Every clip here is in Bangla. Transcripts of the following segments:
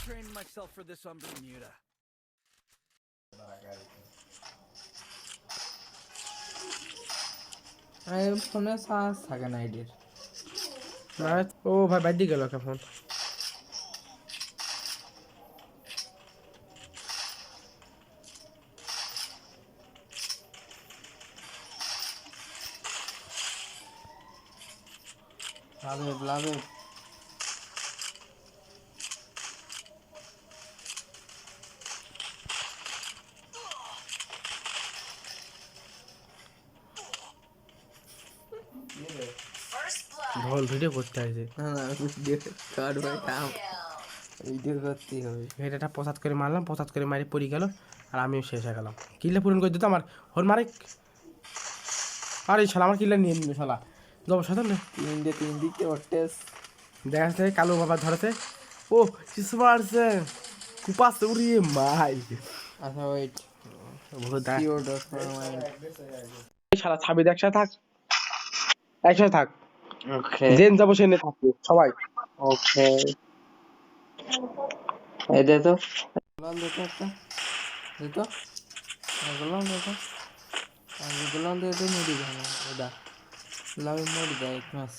trained myself for this on Bermuda. ফোনে চার্জ থাকে না এটির। ও ভাই বাইরে গেল কেমন লাভে লাভে ঢোল ভিডিও করতে আসছে কার ভাই কাম ভিডিও করতেই হবে। এটা প্রসাদ করে মারলাম, প্রসাদ করে মারি পড়ে গেল আর আমিও শেষ হয়ে গেলাম। কিল্লা পূরণ করে দিত আমার হর মারে। আর এই শালা আমার কিল্লা নিয়ে নিল শালা জব সাথে না তিন দিকে অটেস দেখা যাচ্ছে কালো বাবা ধরেছে। ও কিছু মারছে কুপাস উড়িয়ে মাই। আচ্ছা ওয়েট বহুত কিওর শালা ছাবি একসাথে থাক, একসাথে থাক। ওকে জেন যাবো সেনে থাকবো সবাই। ওকে এই দে তো গোলাম দে তো একটা দে তো গোলাম দে তো গোলাম দে তো মরি যা ওটা লাভে মরি যা এক মাস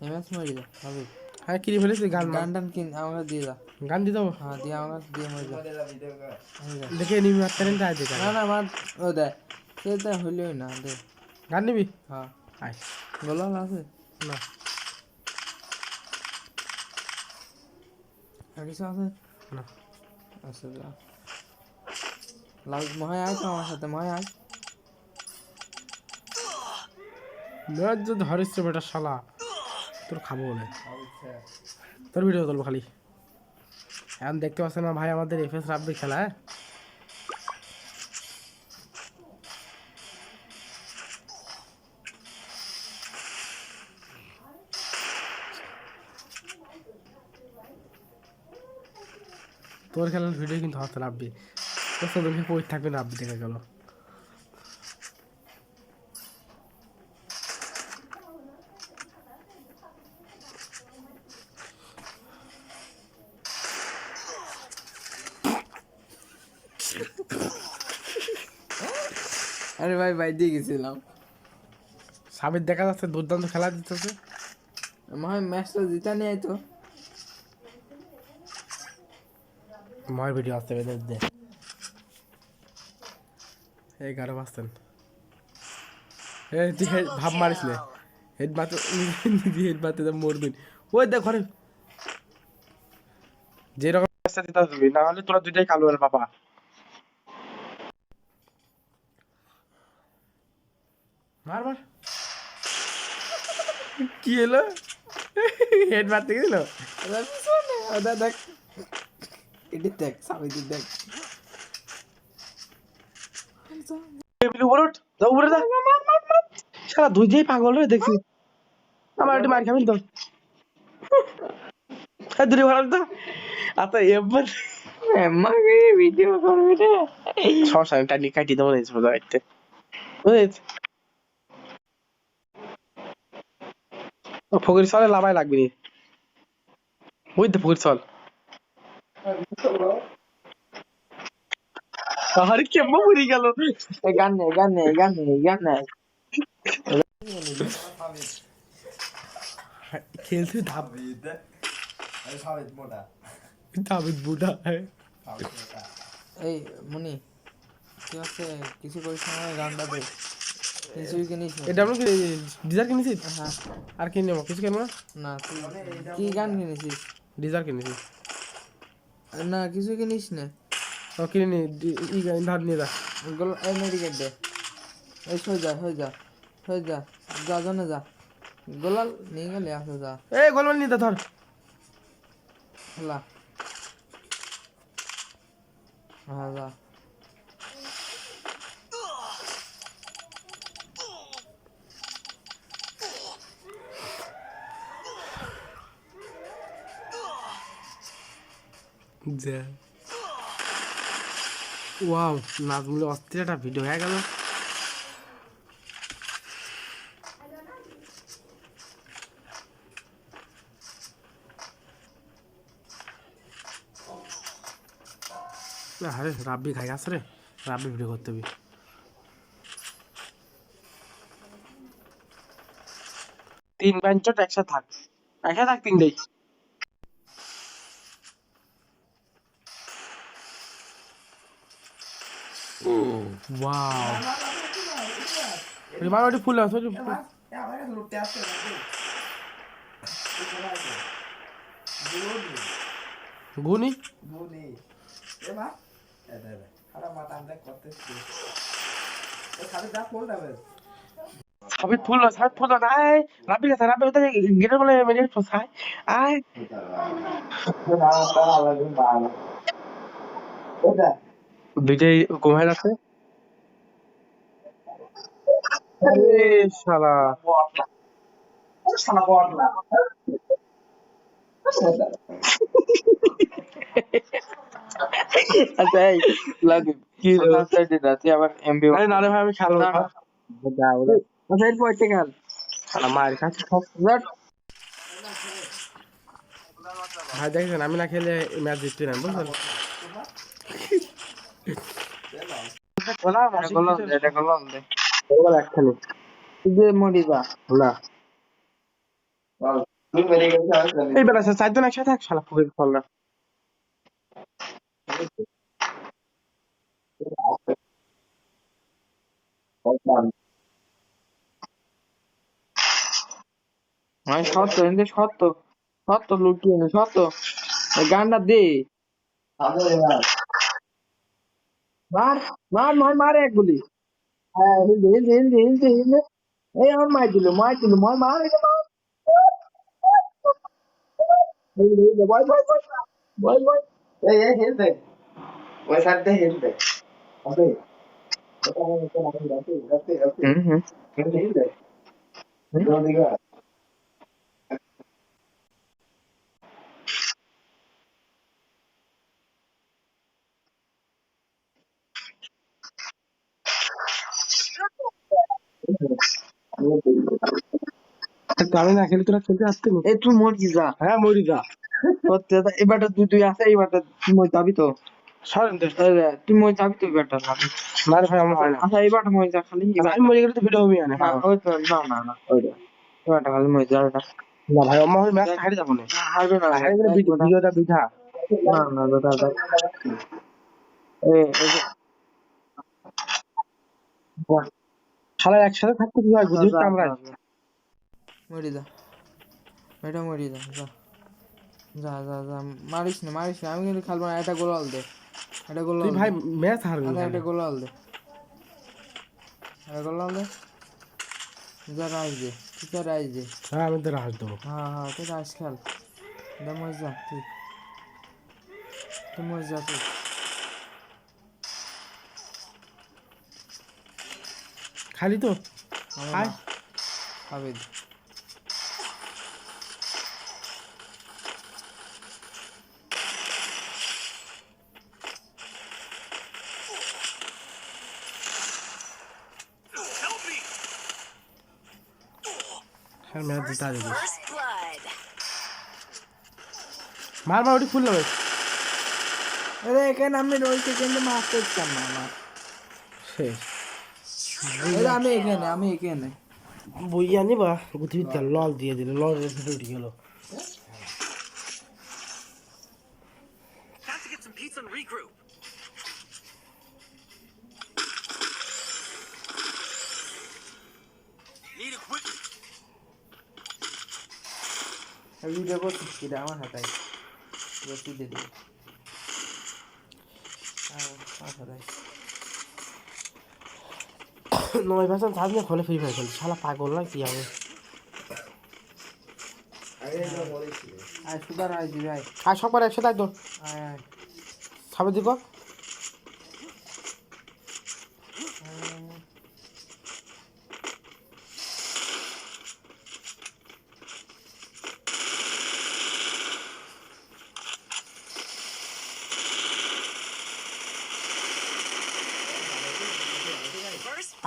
এই মাস মরি যা লাভে হ্যাঁ কিনে ফেলেছি গান গান টান কিন আমাকে দিয়ে যা গান দিয়ে দেবো। হ্যাঁ দিয়ে আমাকে দিয়ে মরি যা দেখে নিবি ট্রেন আয় দেখে না না মার ও দে সেটা হইলই না দে গান নিবি হ্যাঁ আয় গোলাম আছে না আর কিছু আছে না আচ্ছা যা লাভ মহায় আয় তো আমার সাথে মহায় আয় মেয়াদ যদি হরিশ্চ বেটা শালা তোর খাবো বলে তোর ভিডিও তুলবো খালি। এখন দেখতে পাচ্ছ না ভাই আমাদের এফএস রাব্বি খেলা। হ্যাঁ তোর খেলার ভিডিও কিন্তু হচ্ছে রাব্বি, তোর তো দেখে পড়ে থাকবে রাব্বি দেখা গেল। আরে ভাই বাইরে গেছিলাম সাবির দেখা যাচ্ছে দুর্দান্ত খেলা দিতেছে। মহায় ম্যাচটা জিতা নিয়ে তো ময়ের ভিডিও আসতে হবে দে 11 পার্সেন্ট। তুই ভাব মারিস না হেড মাত্র হেড মাত্র মরবি। ওই দেখ ঘরে যেরকম দিতে হবে না হলে তোরা দুইটাই কালো আর বাবা। মার মার কি এলো হেড মারতে গেছিল। ওটা দেখ এটি দেখ সাবিদি দেখ সারা দুইটাই পাগল রে দেখছি আমার একটু মার খাবেন তো দূরে ভালো তো আচ্ছা এবার আমাকে ভিডিও করবি রে সমস্যা নেই টানি কাটি দেবো সোজা কাটতে বুঝেছ। ফকির চলে লাভাই লাগবি নি বুঝতে ফকির চল আরে কেমন মরি গেল। গান নেই গান নেই গান নেই গান নেই খেলতে ধাপ ধাবিত বুড়া এই মুনি কি হচ্ছে কিছু করিস না গানটা দে কিছুই কিনিস না এটা আমরা কি ডিজার কিনেছিস হ্যাঁ আর কিনে নেবো কিছু কিনবো না। না তুই কি গান কিনেছিস ডিজার কিনেছি না কিছু কিনিস না ও কিনে নি ধার নিয়ে যা। এই মেডিকেট দে এই হয়ে যা হয়ে যা হয়ে যা যা জানে যা গোলাল নিয়ে গেলে আসে যা এই গোলমাল নিয়ে ধর হলা হ্যাঁ যা যা ওয়াও নাজমুলের অস্থির একটা ভিডিও হয়ে গেল। আরে রাব্বি খাই গেছে রে, রাব্বি ভিডিও করতে হবে। 3 বেঞ্চট একসাথে থাক, একসাথে থাক 3 ওয়াও মার ওটি ফুল আছে গুনি সবই ফুল সব ফুল নাই রাব্বি গেছে, রাব্বি ওটা গেটের বলে মেরে ফসাই আয় দুইটাই ঘুমায় আছে। আরে শালা আচ্ছা এই লাগে কি সাইডে রাতে আবার এমবি আরে না রে ভাই আমি খেলবো না। যা ওরে আচ্ছা এর পয়সা খেল শালা মার কাছে সব ভাই দেখছেন আমি না খেলে ম্যাচ জিততে না বুঝলেন। এটা করলাম দে একখানে যে মরিবা না এই বেলা চারজন একসাথে থাক শালা ফুকের ফল না। আমি সত্য এনে সত্য সত্য লুকিয়ে নে সত্য গানটা দে মার মার মার মার এক গুলি হ্যাঁ হিলদে হিলদে হিলদে হিলদে হিলদে এই আমার মার দিল মার মার এটা মার হিলদে হিলদে বয় বয় বয় বয় বয় এই হিলদে ওই সাইডে হিলদে আবে হুম হুম হিলদে জলদি কর আমি না খেলে তোরা খেলতে আসতে না। এই তুই মর যা হ্যাঁ মরি যা সত্যি কথা এবারটা তুই তুই আছে এইবারটা তুই মই যাবি তো সরেন তো তুই মই যাবি তো এবারটা না রে ভাই আমার হয় না। আচ্ছা এবারটা মই যা খালি আমি মরে গেলে তো ভিডিও হবে না। না ওই তো না না না ওইটা এবারটা খালি মই যা ওটা না ভাই আমার ম্যাচ হারিয়ে যাবো না, হারবে না হারিয়ে গেলে ভিডিওটা বিধা। না না দাদা দাদা এই যে শালা একসাথে থাকতে কি হয় বুঝিস আমরা মরি যা এটা মরি যা যা যা যা যা মারিস না আমি কিন্তু খেলবো না এটা গোলাল দে এটা গোলাল তুই ভাই ম্যাচ হারবি এটা গোলাল দে এটা গোলাল দে যা রাইজ দে তুই তো রাইজ দে হ্যাঁ আমি তো রাজ দেবো। হ্যাঁ হ্যাঁ তুই রাইজ খেল দে মজা তুই তুই মজা তুই খালি তো আয় আবেদ হ্যাঁ ম্যাচ জিতা দিবি। First blood. মার মার ওটি ফুল নেবে আরে এখানে আমি রয়েছে কিন্তু মাছ করতাম না আমার শেষ আমি এখানে বইয়া নিবা বুদ্ধিবিদ্যা লল দিয়ে দিল, লল ভেতরে উঠে গেল। Have to get some pizza and regroup. Need equipment. Video করছিস কি রে আমার হাতায় রসি দিয়ে দিবি নয় পার্সেন্ট চার্জ নিয়ে ফোনে ফ্রি ফায়ার খেলছে শালা পাগল না কি হবে। আয় সুদার আয় দিবি আয় আর সবার একসাথে একদম আয় আয় সাবে দিব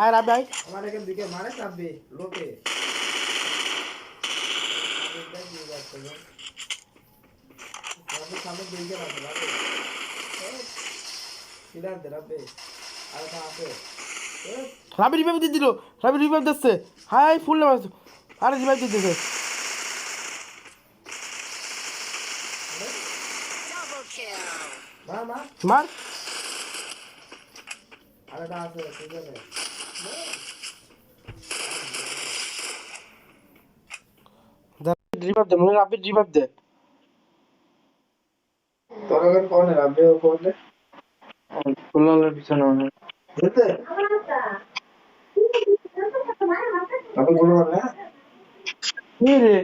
আয় রাবে আয় আমার এখান দিকে মারে চাপবে লোকে সামনে দিকে রাখবে রাবি রিভাইভ দিয়ে দিল, রাবি রিভাইভ দিচ্ছে, হাই ফুল নামাজ, আরে রিভাইভ দিয়ে দিচ্ছে। Double kill. মার রিভাইভ দে, মনে রাবি রিভাইভ দে। গোলালের পিছনে মনে হয়। কি রে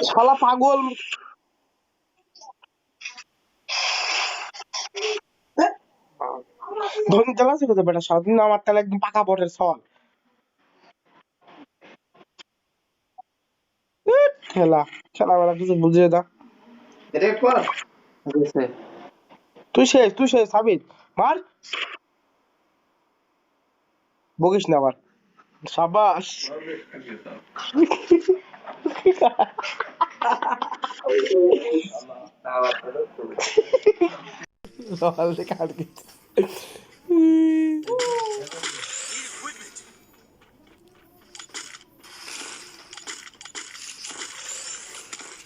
শালা পাগল। ধনী তেল আছে কোথায় বেটা, সারাদিন আমার তেল একদম পাকা বটের সল। খেলা খেলা বেলা কিছু বুঝিয়ে দা। গেছে। তুই শেষ সাবিত মার, বকিস না আবার। সাবাস কাট গেছে। Need equipment.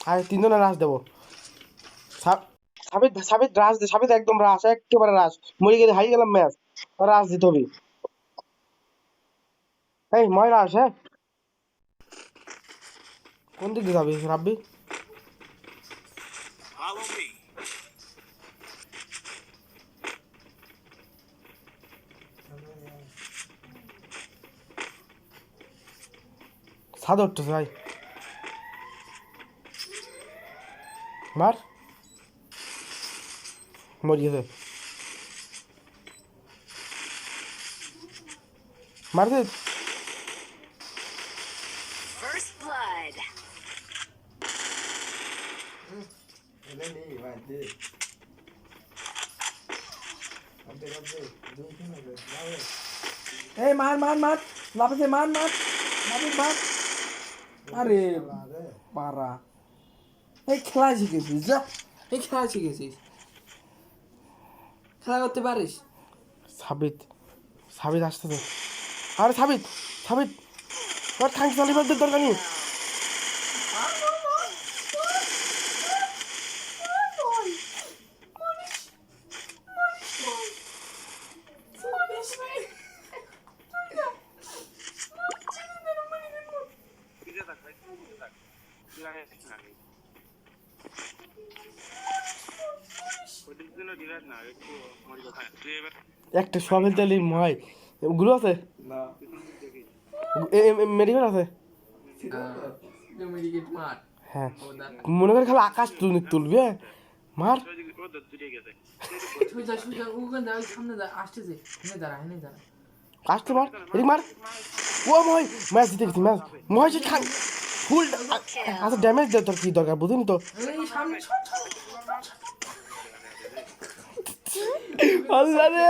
আর তিনজনে রাশ দেবো। সাবিত সাবিত রাশ দে, সাবিত একদম রাশ, একেবারে রাশ, মরে গেলে হারিয়ে গেলাম ম্যাচ, রাশ দিতে হবে। এই ময় রাশ, হ্যাঁ কোন দিকে যাবি রাব্বি? Follow me. ছাদ উঠতেছে ভাই, মার, মরে গেছে, মারছে। First blood. এই মার মার মার লাফাতে মার মার মার মার। আরে পারা, এই খেলা শিখেছিস যা, এই খেলা শিখেছিস, খেলা করতে পারিস। সাবিত সাবিত আসতেছে, আরে সাবিত সাবিত তোর থ্যাঙ্কস সালিবারদের দরকার নেই। একটা সবেল তেলি ময় গুলো আছে, মেডিকেল আছে, মার হ্যাঁ মনে করে খালি আকাশ তুলবি, হ্যাঁ মার। সোজা সোজা ওখানে দাঁড়া, সামনে দাঁড়া, আসতেছে, হেনে দাঁড়া হেনে দাঁড়া। আসতে মার, এদিক মার। ও ময় ম্যাচ জিতে গেছি, ম্যাচ ময় যে খান ফুল। আচ্ছা ড্যামেজ দে, তোর কি দরকার বুঝিনি তো। এই সামনে আল্লাহ রে,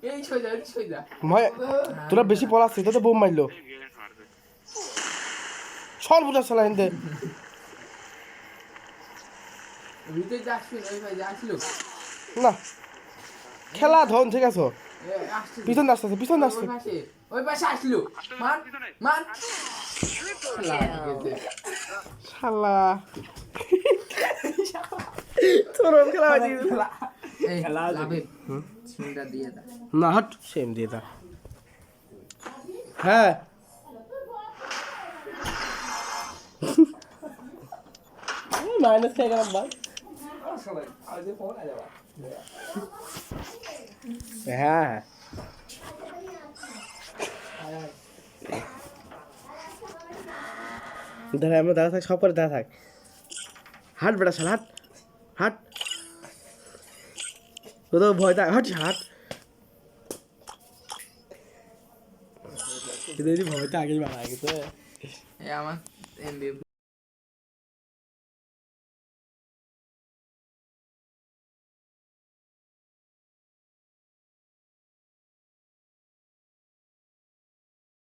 এই সোজা সোজা। ময় তোরা বেশি পলাচ্ছিস, তোতে বোম মারলো, সর্বনাশ শালা হিন্দে। ভিতরে যাচ্ছিল, ওই ভাই যাচ্ছিল না খেলা ধন ঠিক আছে, আসছে পিছন আসতেছে, পিছন আসছে। ওই পাশে আসলো, মার মার। Triple খেলা kill. গেছে। শালা তোর খেলা বাজি এই লাভে সিমটা দিয়ে দা। না হট সেম দিয়ে দা। হ্যাঁ মাইনাস খেয়ে গেলাম ভাই। হ্যাঁ দাঁড়া, আমরা দাঁড়া থাক, সব পরে দাঁড়া থাক। হাট বেটা শালা, হাট হাট, তোদের ভয় থাক, হাট হাট। ভয় তো আগেই মারা গেছে। এই আমার এমবি